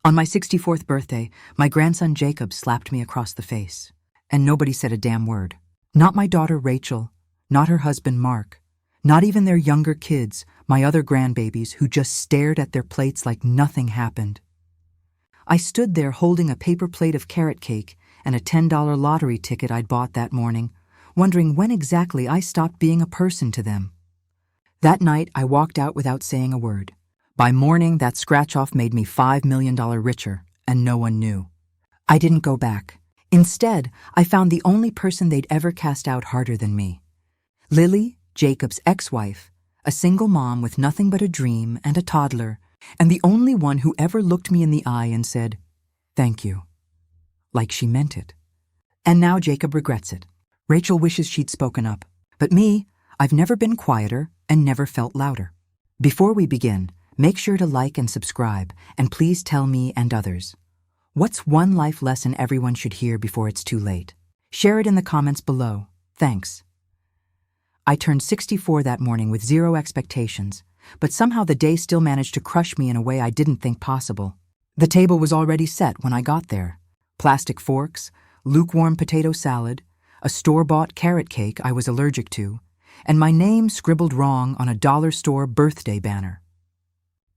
On my 64th birthday, my grandson Jacob slapped me across the face. And nobody said a damn word. Not my daughter Rachel, not her husband Mark, not even their younger kids, my other grandbabies who just stared at their plates like nothing happened. I stood there holding a paper plate of carrot cake and a $10 lottery ticket I'd bought that morning, wondering when exactly I stopped being a person to them. That night, I walked out without saying a word. By morning, that scratch-off made me $5 million richer, and no one knew. I didn't go back. Instead, I found the only person they'd ever cast out harder than me. Lily, Jacob's ex-wife, a single mom with nothing but a dream and a toddler, and the only one who ever looked me in the eye and said, "Thank you." Like she meant it. And now Jacob regrets it. Rachel wishes she'd spoken up. But me, I've never been quieter and never felt louder. Before we begin, make sure to like and subscribe, and please tell me and others, what's one life lesson everyone should hear before it's too late? Share it in the comments below. Thanks. I turned 64 that morning with zero expectations, but somehow the day still managed to crush me in a way I didn't think possible. The table was already set when I got there. Plastic forks, lukewarm potato salad, a store-bought carrot cake I was allergic to, and my name scribbled wrong on a dollar store birthday banner.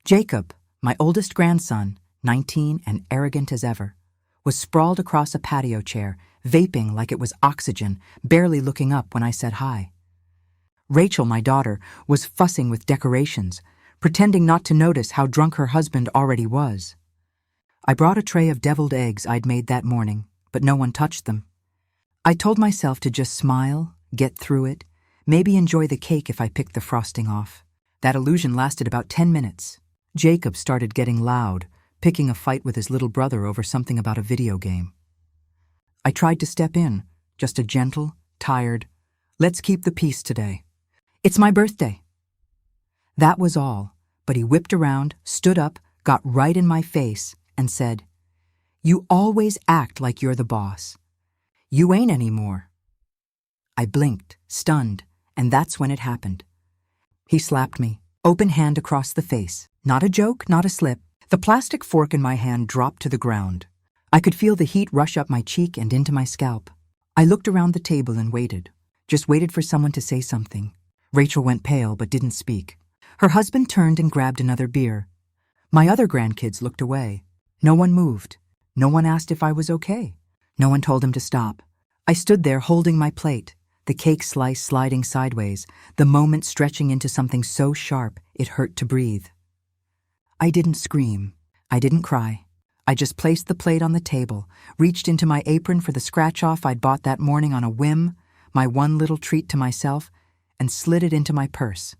Jacob, my oldest grandson, 19 and arrogant as ever, was sprawled across a patio chair, vaping like it was oxygen, barely looking up when I said hi. Rachel, my daughter, was fussing with decorations, pretending not to notice how drunk her husband already was. I brought a tray of deviled eggs I'd made that morning, but no one touched them. I told myself to just smile, get through it, maybe enjoy the cake if I picked the frosting off. That illusion lasted about 10 minutes. Jacob started getting loud, picking a fight with his little brother over something about a video game. I tried to step in, just a gentle, tired, "Let's keep the peace today. It's my birthday." That was all, but he whipped around, stood up, got right in my face, and said, "You always act like you're the boss. You ain't anymore." I blinked, stunned, and that's when it happened. He slapped me, open hand across the face. Not a joke, not a slip. The plastic fork in my hand dropped to the ground. I could feel the heat rush up my cheek and into my scalp. I looked around the table and waited, just waited for someone to say something. Rachel went pale but didn't speak. Her husband turned and grabbed another beer. My other grandkids looked away. No one moved. No one asked if I was okay. No one told him to stop. I stood there holding my plate, the cake slice sliding sideways, the moment stretching into something so sharp it hurt to breathe. I didn't scream. I didn't cry. I just placed the plate on the table, reached into my apron for the scratch-off I'd bought that morning on a whim, my one little treat to myself, and slid it into my purse.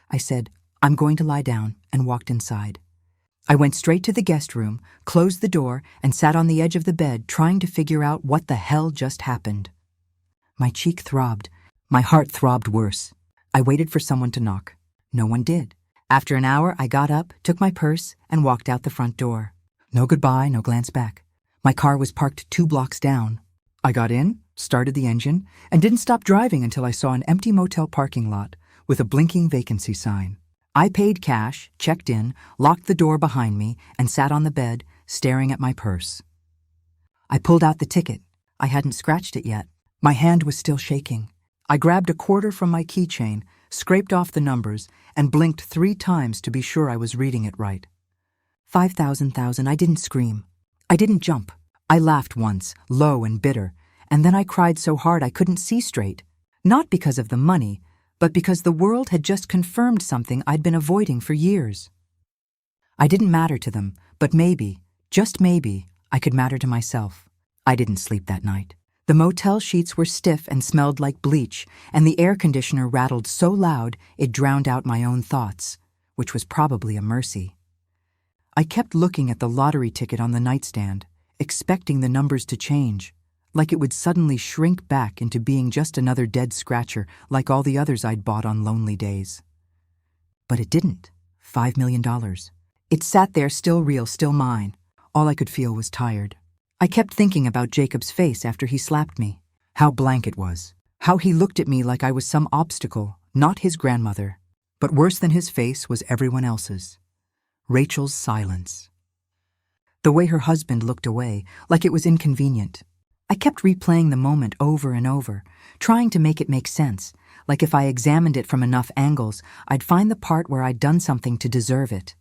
I said, "I'm going to lie down," and walked inside. I went straight to the guest room, closed the door, and sat on the edge of the bed trying to figure out what the hell just happened. My cheek throbbed. My heart throbbed worse. I waited for someone to knock. No one did. After an hour, I got up, took my purse, and walked out the front door. No goodbye, no glance back. My car was parked 2 blocks down. I got in, started the engine, and didn't stop driving until I saw an empty motel parking lot with a blinking vacancy sign. I paid cash, checked in, locked the door behind me, and sat on the bed, staring at my purse. I pulled out the ticket. I hadn't scratched it yet. My hand was still shaking. I grabbed a quarter from my keychain, scraped off the numbers, and blinked 3 times to be sure I was reading it right. 5,000. I didn't scream. I didn't jump. I laughed once, low and bitter, and then I cried so hard I couldn't see straight. Not because of the money, but because the world had just confirmed something I'd been avoiding for years. I didn't matter to them, but maybe, just maybe, I could matter to myself. I didn't sleep that night. The motel sheets were stiff and smelled like bleach, and the air conditioner rattled so loud it drowned out my own thoughts, which was probably a mercy. I kept looking at the lottery ticket on the nightstand, expecting the numbers to change, like it would suddenly shrink back into being just another dead scratcher like all the others I'd bought on lonely days. But it didn't. $5 million. It sat there still real, still mine. All I could feel was tired. I kept thinking about Jacob's face after he slapped me. How blank it was. How he looked at me like I was some obstacle, not his grandmother. But worse than his face was everyone else's. Rachel's silence. The way her husband looked away, like it was inconvenient. I kept replaying the moment over and over, trying to make it make sense, like if I examined it from enough angles, I'd find the part where I'd done something to deserve it.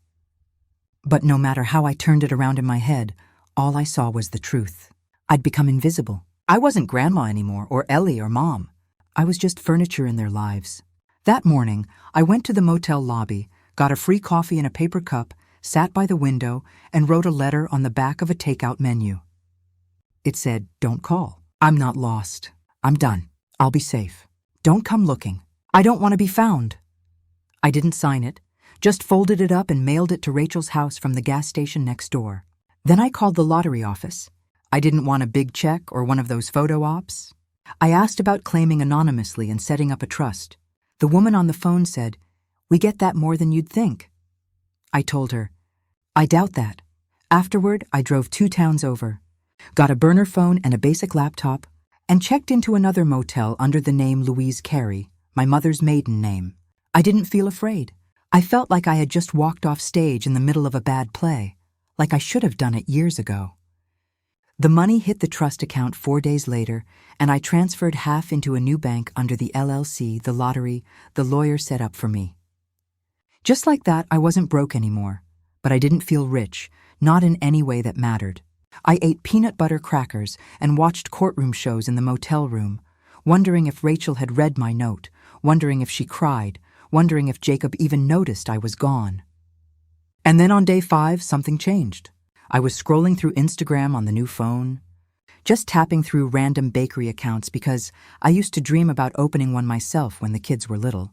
But no matter how I turned it around in my head, all I saw was the truth. I'd become invisible. I wasn't Grandma anymore, or Ellie or Mom. I was just furniture in their lives. That morning, I went to the motel lobby, got a free coffee in a paper cup, sat by the window, and wrote a letter on the back of a takeout menu. It said, "Don't call. I'm not lost. I'm done. I'll be safe. Don't come looking. I don't want to be found." I didn't sign it, just folded it up and mailed it to Rachel's house from the gas station next door. Then I called the lottery office. I didn't want a big check or one of those photo ops. I asked about claiming anonymously and setting up a trust. The woman on the phone said, "We get that more than you'd think." I told her, "I doubt that." Afterward, I drove 2 towns over, got a burner phone and a basic laptop, and checked into another motel under the name Louise Carey, my mother's maiden name. I didn't feel afraid. I felt like I had just walked off stage in the middle of a bad play, like I should have done it years ago. The money hit the trust account 4 days later, and I transferred half into a new bank under the LLC the lottery the lawyer set up for me. Just like that, I wasn't broke anymore, but I didn't feel rich, not in any way that mattered. I ate peanut butter crackers and watched courtroom shows in the motel room, wondering if Rachel had read my note, wondering if she cried, wondering if Jacob even noticed I was gone. And then on day 5, something changed. I was scrolling through Instagram on the new phone, just tapping through random bakery accounts because I used to dream about opening one myself when the kids were little.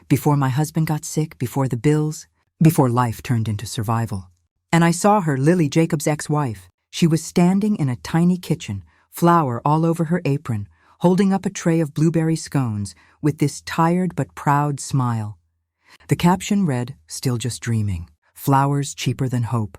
Before my husband got sick, before the bills, before life turned into survival. And I saw her, Lily, Jacob's ex-wife. She was standing in a tiny kitchen, flour all over her apron, holding up a tray of blueberry scones with this tired but proud smile. The caption read, "Still just dreaming. Flowers cheaper than hope."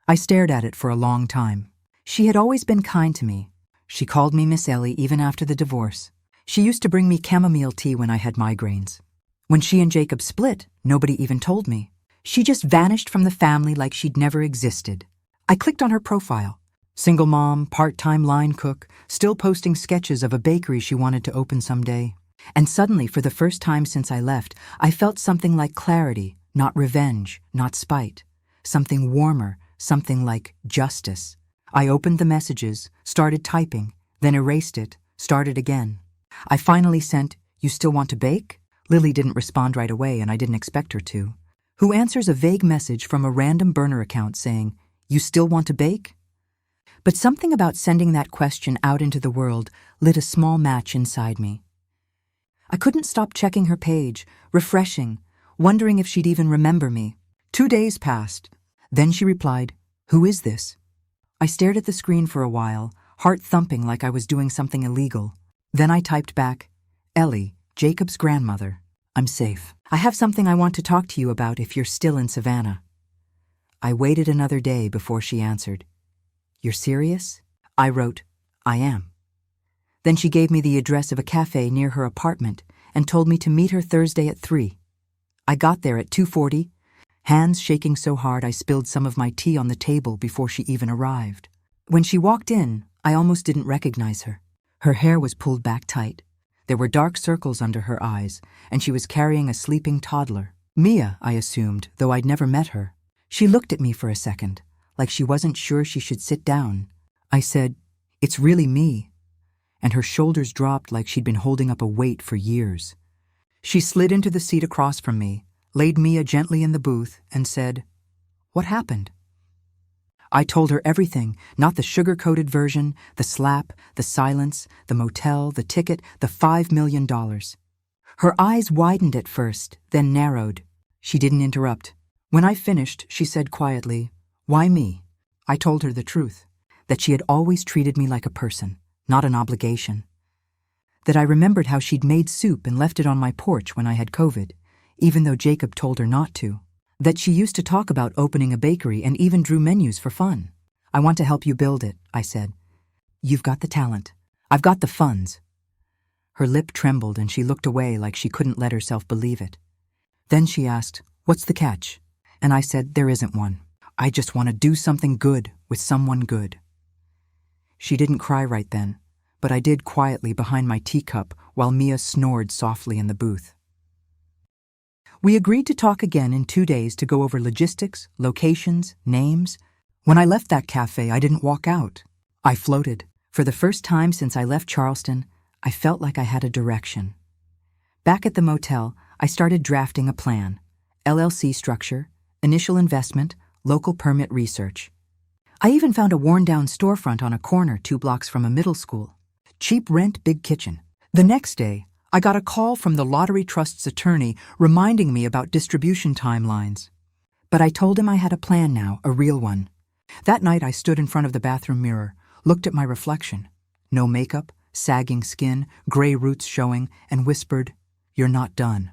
I stared at it for a long time. She had always been kind to me. She called me Miss Ellie even after the divorce. She used to bring me chamomile tea when I had migraines. When she and Jacob split, nobody even told me. She just vanished from the family like she'd never existed. I clicked on her profile. Single mom, part-time line cook, still posting sketches of a bakery she wanted to open someday. And suddenly, for the first time since I left, I felt something like clarity, not revenge, not spite. Something warmer, something like justice. I opened the messages, started typing, then erased it, started again. I finally sent, "You still want to bake?" Lily didn't respond right away, and I didn't expect her to. Who answers a vague message from a random burner account saying, "You still want to bake?" But something about sending that question out into the world lit a small match inside me. I couldn't stop checking her page, refreshing, wondering if she'd even remember me. 2 days passed. Then she replied, "Who is this?" I stared at the screen for a while, heart thumping like I was doing something illegal. Then I typed back, "Ellie, Jacob's grandmother. I'm safe. I have something I want to talk to you about if you're still in Savannah." I waited another day before she answered. "You're serious?" I wrote, "I am." Then she gave me the address of a cafe near her apartment and told me to meet her Thursday at 3. I got there at 2:40, hands shaking so hard I spilled some of my tea on the table before she even arrived. When she walked in, I almost didn't recognize her. Her hair was pulled back tight. There were dark circles under her eyes, and she was carrying a sleeping toddler. Mia, I assumed, though I'd never met her. She looked at me for a second, like she wasn't sure she should sit down. I said, "It's really me." And her shoulders dropped like she'd been holding up a weight for years. She slid into the seat across from me, laid Mia gently in the booth, and said, "What happened?" I told her everything, not the sugar-coated version, the slap, the silence, the motel, the ticket, the $5 million. Her eyes widened at first, then narrowed. She didn't interrupt. When I finished, she said quietly, "Why me?" I told her the truth, that she had always treated me like a person, not an obligation. That I remembered how she'd made soup and left it on my porch when I had COVID, even though Jacob told her not to. That she used to talk about opening a bakery and even drew menus for fun. "I want to help you build it," I said. "You've got the talent. I've got the funds." Her lip trembled and she looked away like she couldn't let herself believe it. Then she asked, "What's the catch?" And I said, "There isn't one. I just want to do something good, with someone good. She didn't cry right then, but I did quietly behind my teacup while Mia snored softly in the booth. We agreed to talk again in 2 days to go over logistics, locations, names. When I left that cafe, I didn't walk out. I floated. For the first time since I left Charleston, I felt like I had a direction. Back at the motel, I started drafting a plan: LLC structure, initial investment, local permit research. I even found a worn-down storefront on a corner 2 blocks from a middle school. Cheap rent, big kitchen. The next day, I got a call from the Lottery Trust's attorney reminding me about distribution timelines. But I told him I had a plan now, a real one. That night I stood in front of the bathroom mirror, looked at my reflection. No makeup, sagging skin, gray roots showing, and whispered, "You're not done."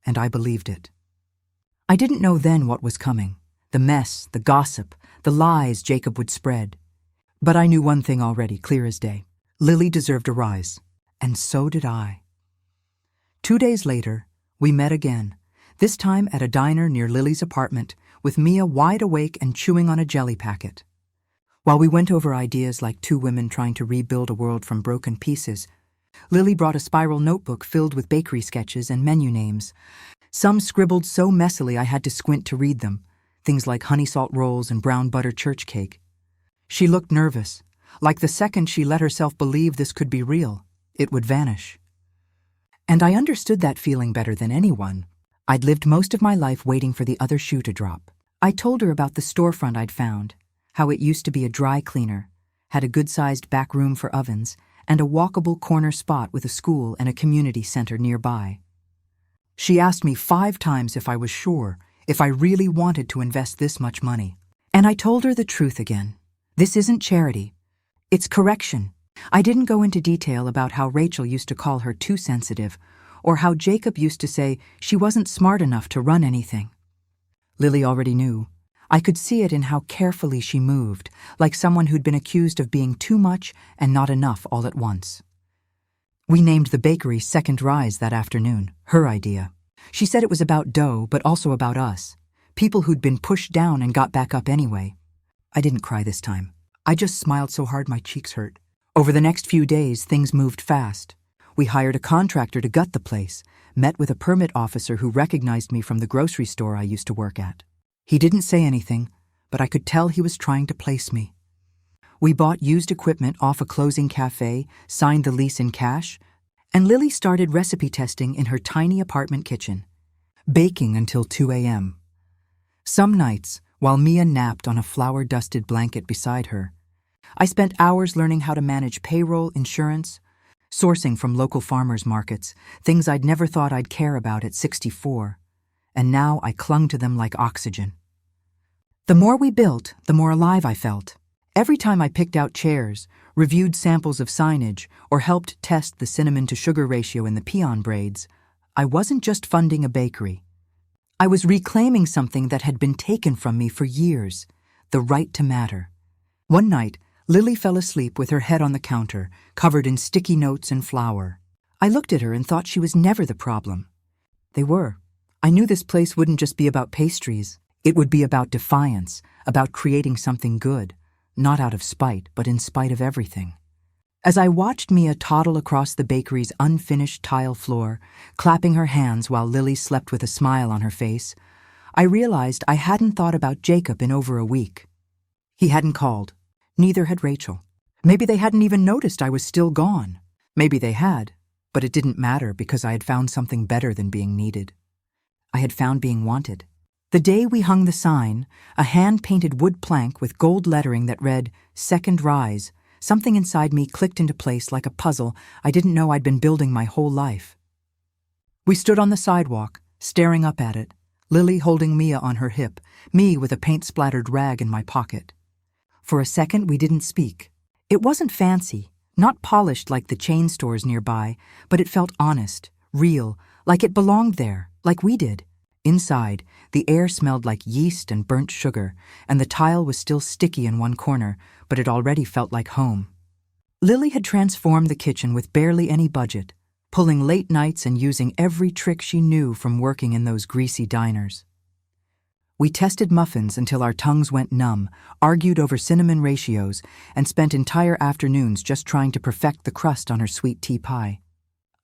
And I believed it. I didn't know then what was coming: the mess, the gossip, the lies Jacob would spread. But I knew one thing already, clear as day. Lily deserved a rise, and so did I. 2 days later, we met again, this time at a diner near Lily's apartment, with Mia wide awake and chewing on a jelly packet. While we went over ideas like 2 women trying to rebuild a world from broken pieces, Lily brought a spiral notebook filled with bakery sketches and menu names. Some scribbled so messily I had to squint to read them, things like honey salt rolls and brown butter church cake. She looked nervous, like the second she let herself believe this could be real, it would vanish. And I understood that feeling better than anyone. I'd lived most of my life waiting for the other shoe to drop. I told her about the storefront I'd found, how it used to be a dry cleaner, had a good-sized back room for ovens, and a walkable corner spot with a school and a community center nearby. She asked me 5 times if I was sure, if I really wanted to invest this much money. And I told her the truth again. This isn't charity. It's correction. I didn't go into detail about how Rachel used to call her too sensitive, or how Jacob used to say she wasn't smart enough to run anything. Lily already knew. I could see it in how carefully she moved, like someone who'd been accused of being too much and not enough all at once. We named the bakery Second Rise that afternoon, her idea. She said it was about dough, but also about us, people who'd been pushed down and got back up anyway. I didn't cry this time. I just smiled so hard my cheeks hurt. Over the next few days, things moved fast. We hired a contractor to gut the place, met with a permit officer who recognized me from the grocery store I used to work at. He didn't say anything, but I could tell he was trying to place me. We bought used equipment off a closing cafe, signed the lease in cash, and Lily started recipe testing in her tiny apartment kitchen, baking until 2 a.m. Some nights, while Mia napped on a flour-dusted blanket beside her, I spent hours learning how to manage payroll, insurance, sourcing from local farmers markets, things I'd never thought I'd care about at 64, and now I clung to them like oxygen. The more we built, the more alive I felt. Every time I picked out chairs, reviewed samples of signage, or helped test the cinnamon-to-sugar ratio in the peon braids, I wasn't just funding a bakery. I was reclaiming something that had been taken from me for years, the right to matter. One night, Lily fell asleep with her head on the counter, covered in sticky notes and flour. I looked at her and thought she was never the problem. They were. I knew this place wouldn't just be about pastries. It would be about defiance, about creating something good, not out of spite, but in spite of everything. As I watched Mia toddle across the bakery's unfinished tile floor, clapping her hands while Lily slept with a smile on her face, I realized I hadn't thought about Jacob in over a week. He hadn't called. Neither had Rachel. Maybe they hadn't even noticed I was still gone. Maybe they had, but it didn't matter because I had found something better than being needed. I had found being wanted. The day we hung the sign, a hand-painted wood plank with gold lettering that read, "Second Rise," something inside me clicked into place like a puzzle I didn't know I'd been building my whole life. We stood on the sidewalk, staring up at it, Lily holding Mia on her hip, me with a paint-splattered rag in my pocket. For a second, we didn't speak. It wasn't fancy, not polished like the chain stores nearby, but it felt honest, real, like it belonged there, like we did. Inside, the air smelled like yeast and burnt sugar, and the tile was still sticky in one corner, but it already felt like home. Lily had transformed the kitchen with barely any budget, pulling late nights and using every trick she knew from working in those greasy diners. We tested muffins until our tongues went numb, argued over cinnamon ratios, and spent entire afternoons just trying to perfect the crust on her sweet tea pie.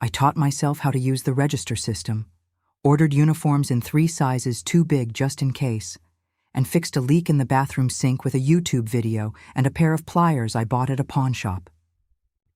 I taught myself how to use the register system, ordered uniforms in 3 sizes too big just in case, and fixed a leak in the bathroom sink with a YouTube video and a pair of pliers I bought at a pawn shop.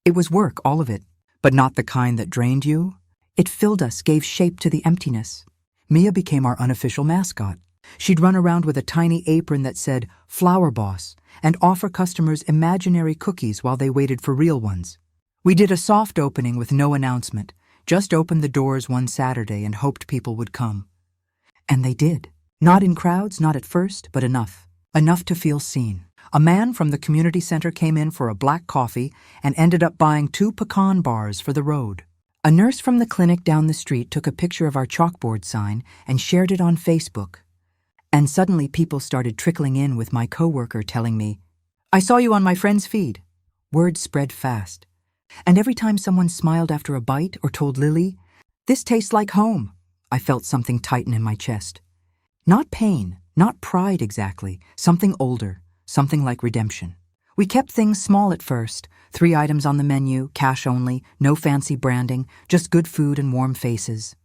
It was work, all of it, but not the kind that drained you. It filled us, gave shape to the emptiness. Mia became our unofficial mascot. She'd run around with a tiny apron that said, "Flower Boss," and offer customers imaginary cookies while they waited for real ones. We did a soft opening with no announcement, just opened the doors one Saturday and hoped people would come. And they did. Not in crowds, not at first, but enough. Enough to feel seen. A man from the community center came in for a black coffee and ended up buying 2 pecan bars for the road. A nurse from the clinic down the street took a picture of our chalkboard sign and shared it on Facebook. And suddenly people started trickling in with my coworker telling me, "I saw you on my friend's feed." Word spread fast. And every time someone smiled after a bite or told Lily, "This tastes like home," I felt something tighten in my chest. Not pain, not pride exactly, something older, something like redemption. We kept things small at first, 3 items on the menu, cash only, no fancy branding, just good food and warm faces.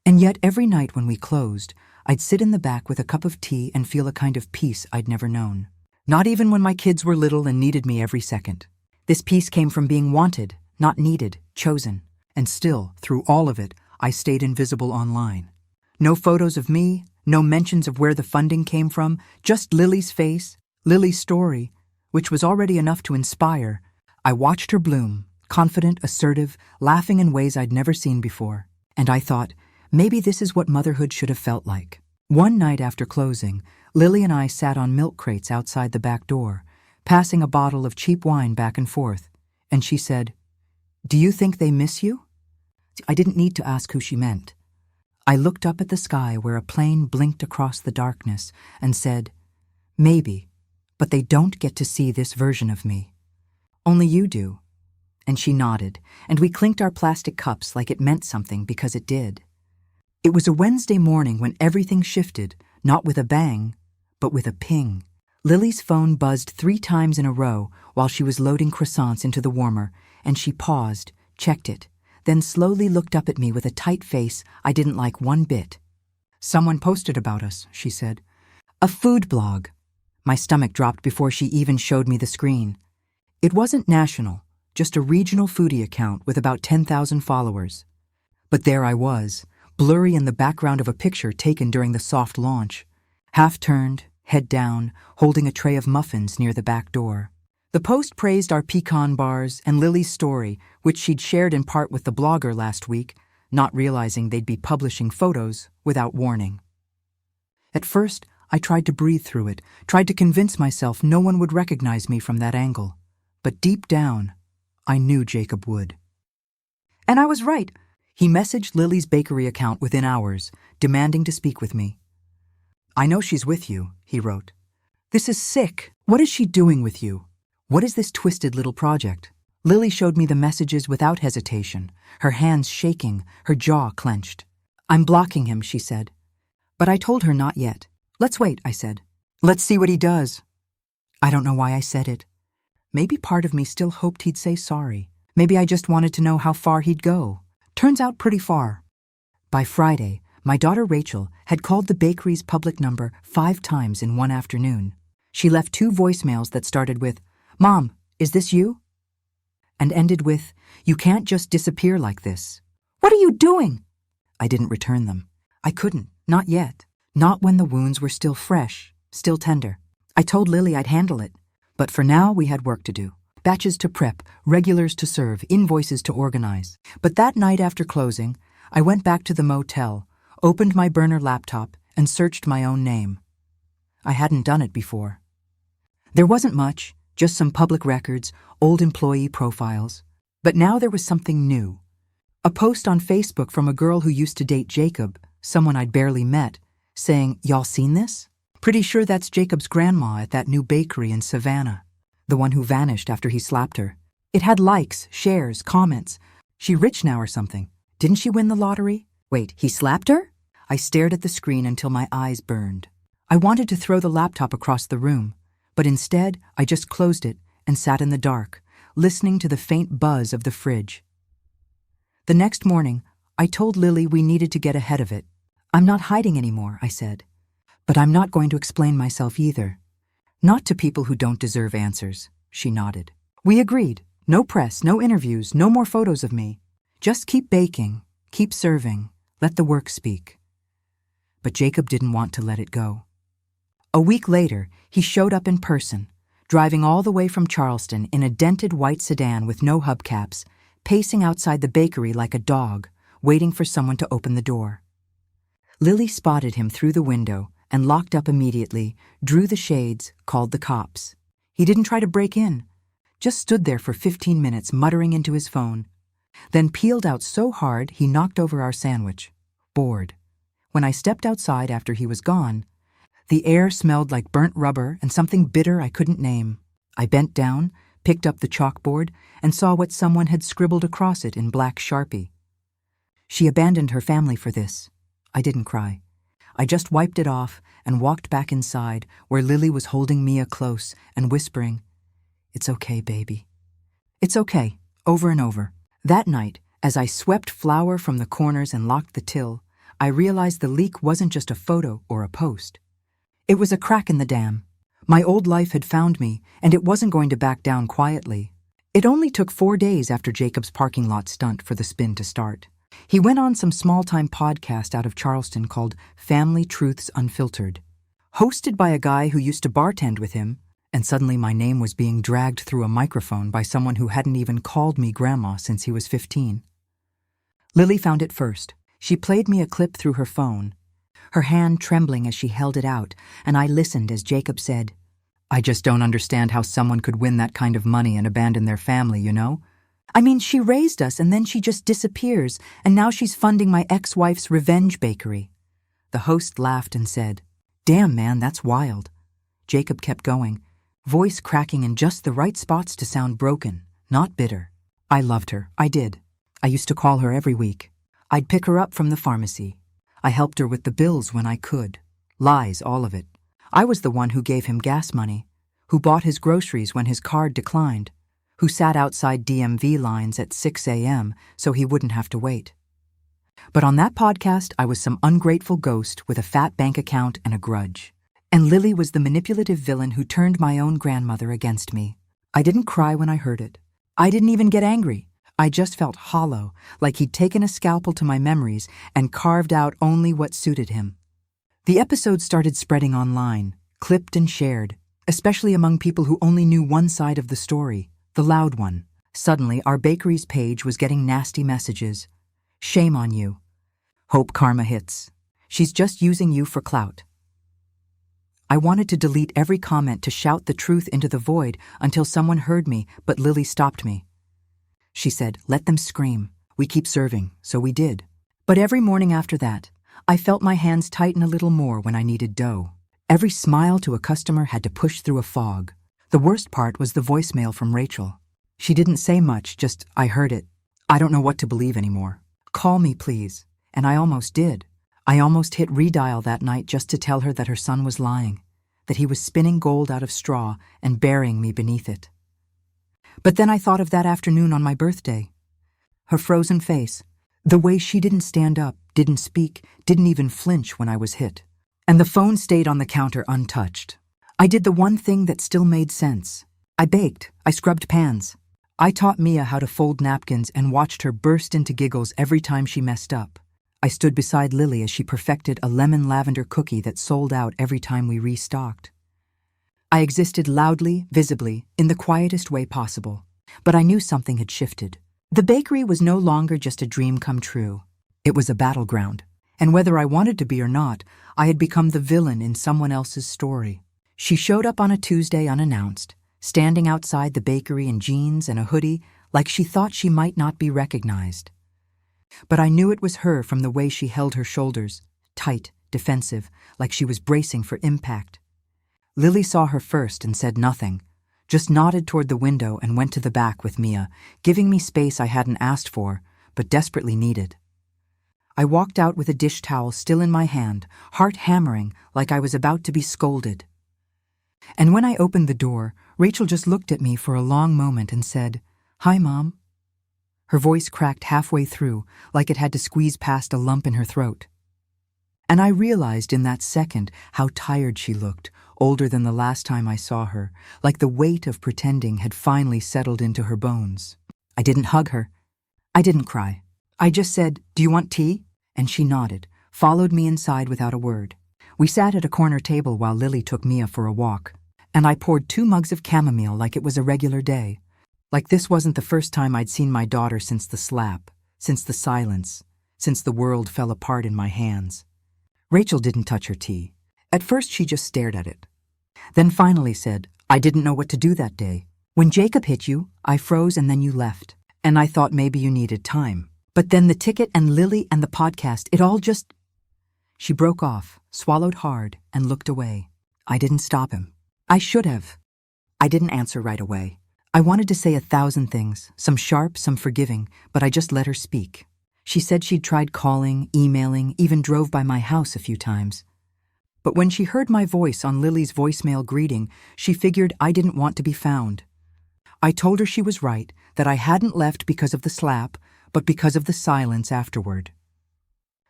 And yet every night when we closed, I'd sit in the back with a cup of tea and feel a kind of peace I'd never known. Not even when my kids were little and needed me every second. This peace came from being wanted, not needed, chosen. And still, through all of it, I stayed invisible online. No photos of me, no mentions of where the funding came from, just Lily's face, Lily's story, which was already enough to inspire. I watched her bloom, confident, assertive, laughing in ways I'd never seen before. And I thought, maybe this is what motherhood should have felt like. One night after closing, Lily and I sat on milk crates outside the back door, passing a bottle of cheap wine back and forth, and she said, "Do you think they miss you?" I didn't need to ask who she meant. I looked up at the sky where a plane blinked across the darkness and said, "Maybe, but they don't get to see this version of me. Only you do." And she nodded, and we clinked our plastic cups like it meant something because it did. It was a Wednesday morning when everything shifted, not with a bang, but with a ping. Lily's phone buzzed 3 times in a row while she was loading croissants into the warmer, and she paused, checked it, then slowly looked up at me with a tight face I didn't like one bit. "Someone posted about us," she said. "A food blog." My stomach dropped before she even showed me the screen. It wasn't national, just a regional foodie account with about 10,000 followers. But there I was, blurry in the background of a picture taken during the soft launch, half-turned, head down, holding a tray of muffins near the back door. The post praised our pecan bars and Lily's story, which she'd shared in part with the blogger last week, not realizing they'd be publishing photos without warning. At first, I tried to breathe through it, tried to convince myself no one would recognize me from that angle. But deep down, I knew Jacob would. And I was right. He messaged Lily's bakery account within hours, demanding to speak with me. "I know she's with you," he wrote. "This is sick. What is she doing with you? What is this twisted little project?" Lily showed me the messages without hesitation, her hands shaking, her jaw clenched. "I'm blocking him," she said. But I told her not yet. "Let's wait," I said. "Let's see what he does." I don't know why I said it. Maybe part of me still hoped he'd say sorry. Maybe I just wanted to know how far he'd go. Turns out pretty far. By Friday, my daughter Rachel had called the bakery's public number 5 times in one afternoon. She left 2 voicemails that started with, "Mom, is this you?" and ended with, "You can't just disappear like this." "What are you doing?" I didn't return them. I couldn't, not yet. Not when the wounds were still fresh, still tender. I told Lily I'd handle it. But for now, we had work to do. Batches to prep, regulars to serve, invoices to organize. But that night after closing, I went back to the motel, opened my burner laptop, and searched my own name. I hadn't done it before. There wasn't much, just some public records, old employee profiles. But now there was something new. A post on Facebook from a girl who used to date Jacob, someone I'd barely met, saying, "Y'all seen this? Pretty sure that's Jacob's grandma at that new bakery in Savannah, the one who vanished after he slapped her." It had likes, shares, comments. She rich now or something. Didn't she win the lottery? Wait, he slapped her? I stared at the screen until my eyes burned. I wanted to throw the laptop across the room, but instead I just closed it and sat in the dark, listening to the faint buzz of the fridge. The next morning, I told Lily we needed to get ahead of it. "I'm not hiding anymore," I said. "But I'm not going to explain myself either. Not to people who don't deserve answers," she nodded. "We agreed. No press, no interviews, no more photos of me. Just keep baking, keep serving, let the work speak." But Jacob didn't want to let it go. A week later, he showed up in person, driving all the way from Charleston in a dented white sedan with no hubcaps, pacing outside the bakery like a dog, waiting for someone to open the door. Lily spotted him through the window and locked up immediately, drew the shades, called the cops. He didn't try to break in, just stood there for 15 minutes muttering into his phone, then peeled out so hard he knocked over our sandwich, bored. When I stepped outside after he was gone, the air smelled like burnt rubber and something bitter I couldn't name. I bent down, picked up the chalkboard, and saw what someone had scribbled across it in black Sharpie. "She abandoned her family for this." I didn't cry. I just wiped it off and walked back inside, where Lily was holding Mia close and whispering, "It's okay, baby. It's okay," over and over. That night, as I swept flour from the corners and locked the till, I realized the leak wasn't just a photo or a post. It was a crack in the dam. My old life had found me, and it wasn't going to back down quietly. It only took 4 days after Jacob's parking lot stunt for the spin to start. He went on some small-time podcast out of Charleston called Family Truths Unfiltered, hosted by a guy who used to bartend with him, and suddenly my name was being dragged through a microphone by someone who hadn't even called me grandma since he was 15. Lily found it first. She played me a clip through her phone, her hand trembling as she held it out, and I listened as Jacob said, "I just don't understand how someone could win that kind of money and abandon their family, you know? I mean, she raised us and then she just disappears, and now she's funding my ex-wife's revenge bakery." The host laughed and said, "Damn, man, that's wild." Jacob kept going, voice cracking in just the right spots to sound broken, not bitter. "I loved her, I did. I used to call her every week. I'd pick her up from the pharmacy. I helped her with the bills when I could. Lies, all of it. I was the one who gave him gas money, who bought his groceries when his card declined, who sat outside DMV lines at 6 a.m. so he wouldn't have to wait. But on that podcast, I was some ungrateful ghost with a fat bank account and a grudge. And Lily was the manipulative villain who turned my own grandmother against me. I didn't cry when I heard it. I didn't even get angry. I just felt hollow, like he'd taken a scalpel to my memories and carved out only what suited him. The episode started spreading online, clipped and shared, especially among people who only knew one side of the story, the loud one. Suddenly, our bakery's page was getting nasty messages. "Shame on you. Hope karma hits. She's just using you for clout." I wanted to delete every comment to shout the truth into the void until someone heard me, but Lily stopped me. She said, "Let them scream. We keep serving," so we did. But every morning after that, I felt my hands tighten a little more when I needed dough. Every smile to a customer had to push through a fog. The worst part was the voicemail from Rachel. She didn't say much, just, "I heard it. I don't know what to believe anymore. Call me, please." And I almost did. I almost hit redial that night just to tell her that her son was lying, that he was spinning gold out of straw and burying me beneath it. But then I thought of that afternoon on my birthday. Her frozen face, the way she didn't stand up, didn't speak, didn't even flinch when I was hit. And the phone stayed on the counter untouched. I did the one thing that still made sense. I baked, I scrubbed pans. I taught Mia how to fold napkins and watched her burst into giggles every time she messed up. I stood beside Lily as she perfected a lemon lavender cookie that sold out every time we restocked. I existed loudly, visibly, in the quietest way possible. But I knew something had shifted. The bakery was no longer just a dream come true. It was a battleground. And whether I wanted to be or not, I had become the villain in someone else's story. She showed up on a Tuesday unannounced, standing outside the bakery in jeans and a hoodie, like she thought she might not be recognized. But I knew it was her from the way she held her shoulders, tight, defensive, like she was bracing for impact. Lily saw her first and said nothing, just nodded toward the window and went to the back with Mia, giving me space I hadn't asked for, but desperately needed. I walked out with a dish towel still in my hand, heart hammering like I was about to be scolded. And when I opened the door, Rachel just looked at me for a long moment and said, "Hi, Mom." Her voice cracked halfway through, like it had to squeeze past a lump in her throat. And I realized in that second how tired she looked, older than the last time I saw her, like the weight of pretending had finally settled into her bones. I didn't hug her. I didn't cry. I just said, "Do you want tea?" And she nodded, followed me inside without a word. We sat at a corner table while Lily took Mia for a walk, and I poured 2 mugs of chamomile like it was a regular day. Like this wasn't the first time I'd seen my daughter since the slap, since the silence, since the world fell apart in my hands. Rachel didn't touch her tea. At first she just stared at it. Then finally said, "I didn't know what to do that day. When Jacob hit you, I froze and then you left. And I thought maybe you needed time. But then the ticket and Lily and the podcast, it all just..." She broke off, swallowed hard, and looked away. I didn't stop him. I should have. I didn't answer right away. I wanted to say 1,000 things, some sharp, some forgiving, but I just let her speak. She said she'd tried calling, emailing, even drove by my house a few times. But when she heard my voice on Lily's voicemail greeting, she figured I didn't want to be found. I told her she was right, that I hadn't left because of the slap, but because of the silence afterward.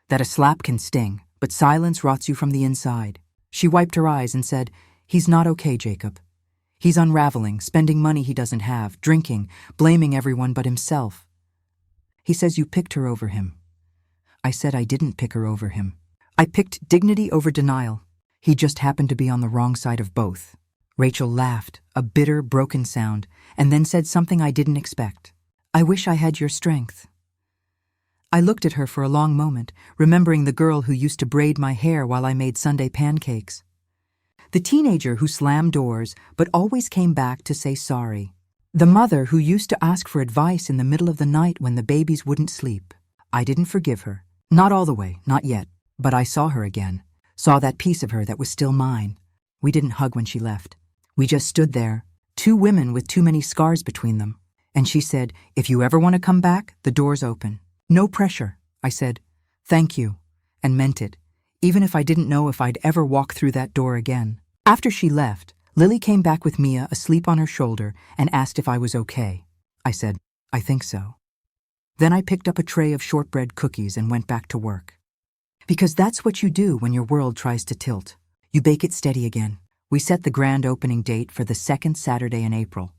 That a slap can sting, but silence rots you from the inside. She wiped her eyes and said, "He's not okay, Jacob. He's unraveling, spending money he doesn't have, drinking, blaming everyone but himself. He says you picked her over him." I said I didn't pick her over him. I picked dignity over denial. He just happened to be on the wrong side of both. Rachel laughed, a bitter, broken sound, and then said something I didn't expect. "I wish I had your strength." I looked at her for a long moment, remembering the girl who used to braid my hair while I made Sunday pancakes. The teenager who slammed doors but always came back to say sorry. The mother who used to ask for advice in the middle of the night when the babies wouldn't sleep. I didn't forgive her. Not all the way, not yet. But I saw her again. Saw that piece of her that was still mine. We didn't hug when she left. We just stood there, 2 women with too many scars between them. And she said, "If you ever want to come back, the door's open. No pressure." I said, "Thank you," and meant it, even if I didn't know if I'd ever walk through that door again. After she left, Lily came back with Mia asleep on her shoulder and asked if I was okay. I said, "I think so." Then I picked up a tray of shortbread cookies and went back to work. Because that's what you do when your world tries to tilt. You bake it steady again. We set the grand opening date for the 2nd Saturday in April.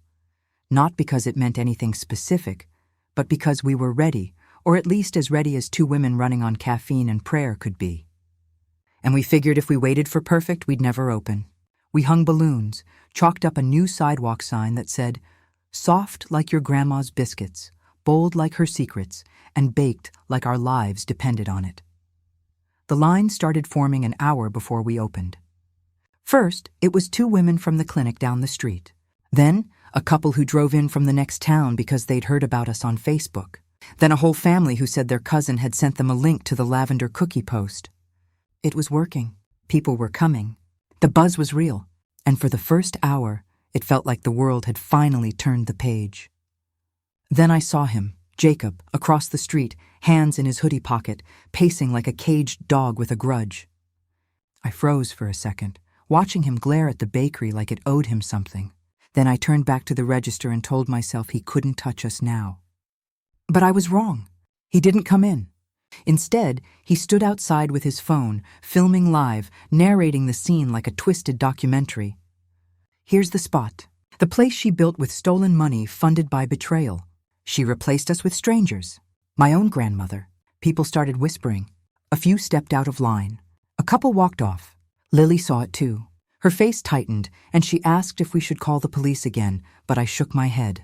Not because it meant anything specific, but because we were ready, or at least as ready as 2 women running on caffeine and prayer could be. And we figured if we waited for perfect, we'd never open. We hung balloons, chalked up a new sidewalk sign that said, "Soft like your grandma's biscuits, bold like her secrets, and baked like our lives depended on it." The line started forming an hour before we opened. First, it was 2 women from the clinic down the street. Then, a couple who drove in from the next town because they'd heard about us on Facebook. Then a whole family who said their cousin had sent them a link to the lavender cookie post. It was working. People were coming. The buzz was real. And for the first hour, it felt like the world had finally turned the page. Then I saw him, Jacob, across the street, hands in his hoodie pocket, pacing like a caged dog with a grudge. I froze for a second, watching him glare at the bakery like it owed him something. Then I turned back to the register and told myself he couldn't touch us now. But I was wrong. He didn't come in. Instead, he stood outside with his phone, filming live, narrating the scene like a twisted documentary. Here's the spot. The place she built with stolen money funded by betrayal. She replaced us with strangers. My own grandmother. People started whispering. A few stepped out of line. A couple walked off. Lily saw it too. Her face tightened, and she asked if we should call the police again, but I shook my head.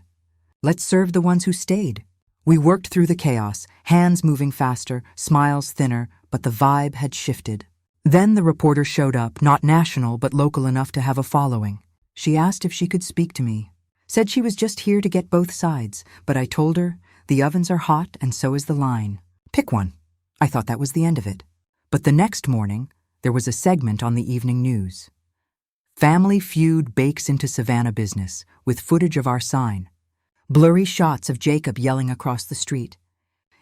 Let's serve the ones who stayed. We worked through the chaos, hands moving faster, smiles thinner, but the vibe had shifted. Then the reporter showed up, not national but local enough to have a following. She asked if she could speak to me. Said she was just here to get both sides, but I told her, the ovens are hot and so is the line. Pick one. I thought that was the end of it. But the next morning, there was a segment on the evening news. Family feud bakes into Savannah business, with footage of our sign. Blurry shots of Jacob yelling across the street.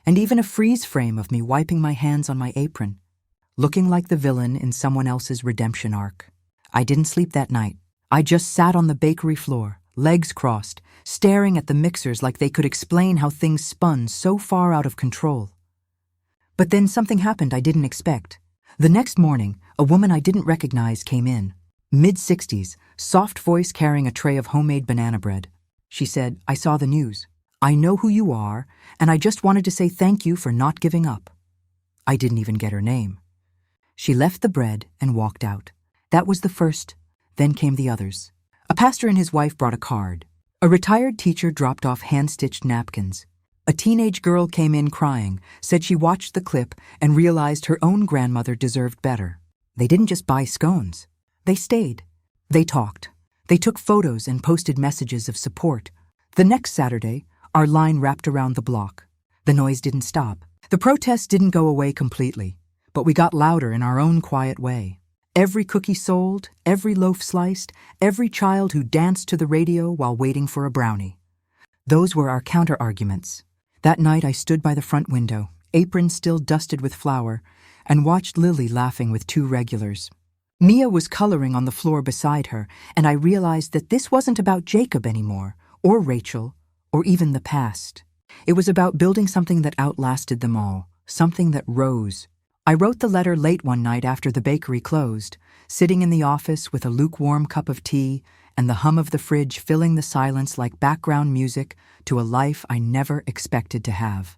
and even a freeze frame of me wiping my hands on my apron, looking like the villain in someone else's redemption arc. I didn't sleep that night. I just sat on the bakery floor, legs crossed, staring at the mixers like they could explain how things spun so far out of control. But then something happened I didn't expect. The next morning, a woman I didn't recognize came in. Mid-60s, soft voice carrying a tray of homemade banana bread. She said, "I saw the news. I know who you are, and I just wanted to say thank you for not giving up." I didn't even get her name. She left the bread and walked out. That was the first, then came the others. A pastor and his wife brought a card. A retired teacher dropped off hand-stitched napkins. A teenage girl came in crying, said she watched the clip and realized her own grandmother deserved better. They didn't just buy scones. They stayed. They talked. They took photos and posted messages of support. The next Saturday, our line wrapped around the block. The noise didn't stop. The protests didn't go away completely, but we got louder in our own quiet way. Every cookie sold, every loaf sliced, every child who danced to the radio while waiting for a brownie. Those were our counter-arguments. That night I stood by the front window, apron still dusted with flour, and watched Lily laughing with two regulars. Mia was coloring on the floor beside her, and I realized that this wasn't about Jacob anymore, or Rachel, or even the past. It was about building something that outlasted them all, something that rose. I wrote the letter late one night after the bakery closed, sitting in the office with a lukewarm cup of tea and the hum of the fridge filling the silence like background music to a life I never expected to have.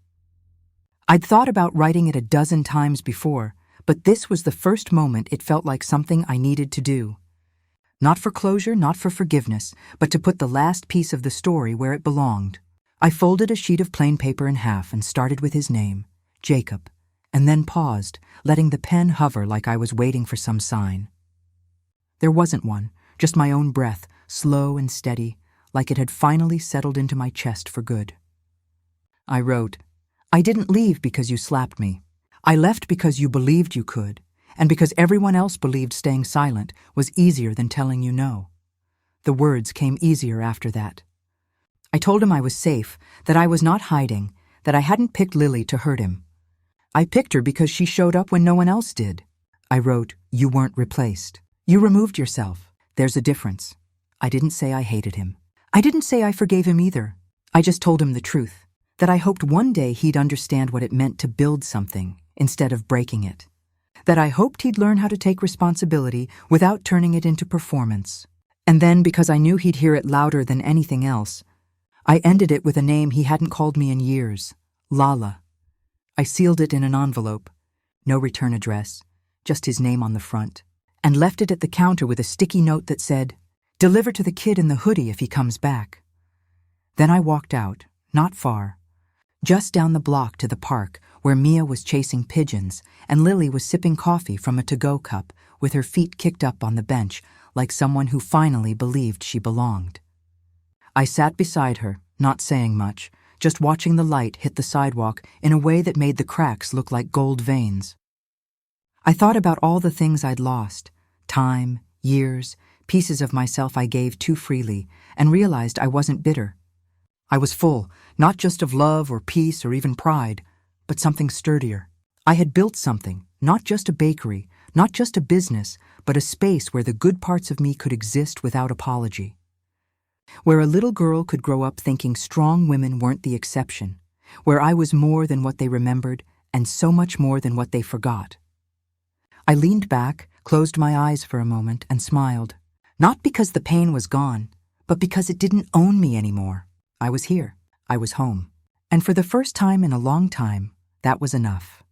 I'd thought about writing it a dozen times before, but this was the first moment it felt like something I needed to do. Not for closure, not for forgiveness, but to put the last piece of the story where it belonged. I folded a sheet of plain paper in half and started with his name, Jacob, and then paused, letting the pen hover like I was waiting for some sign. There wasn't one, just my own breath, slow and steady, like it had finally settled into my chest for good. I wrote, "I didn't leave because you slapped me. I left because you believed you could, and because everyone else believed staying silent was easier than telling you no." The words came easier after that. I told him I was safe, that I was not hiding, that I hadn't picked Lily to hurt him. I picked her because she showed up when no one else did. I wrote, "You weren't replaced. You removed yourself. There's a difference." I didn't say I hated him. I didn't say I forgave him either. I just told him the truth, that I hoped one day he'd understand what it meant to build something instead of breaking it. That I hoped he'd learn how to take responsibility without turning it into performance. And then, because I knew he'd hear it louder than anything else, I ended it with a name he hadn't called me in years, Lala. I sealed it in an envelope, no return address, just his name on the front, and left it at the counter with a sticky note that said, "Deliver to the kid in the hoodie if he comes back." Then I walked out, not far, just down the block to the park where Mia was chasing pigeons and Lily was sipping coffee from a to-go cup with her feet kicked up on the bench like someone who finally believed she belonged. I sat beside her, not saying much, just watching the light hit the sidewalk in a way that made the cracks look like gold veins. I thought about all the things I'd lost, time, years, pieces of myself I gave too freely, and realized I wasn't bitter. I was full, not just of love or peace or even pride, but something sturdier. I had built something, not just a bakery, not just a business, but a space where the good parts of me could exist without apology. Where a little girl could grow up thinking strong women weren't the exception, where I was more than what they remembered and so much more than what they forgot. I leaned back, closed my eyes for a moment, and smiled. Not because the pain was gone, but because it didn't own me anymore. I was here. I was home. And for the first time in a long time, that was enough.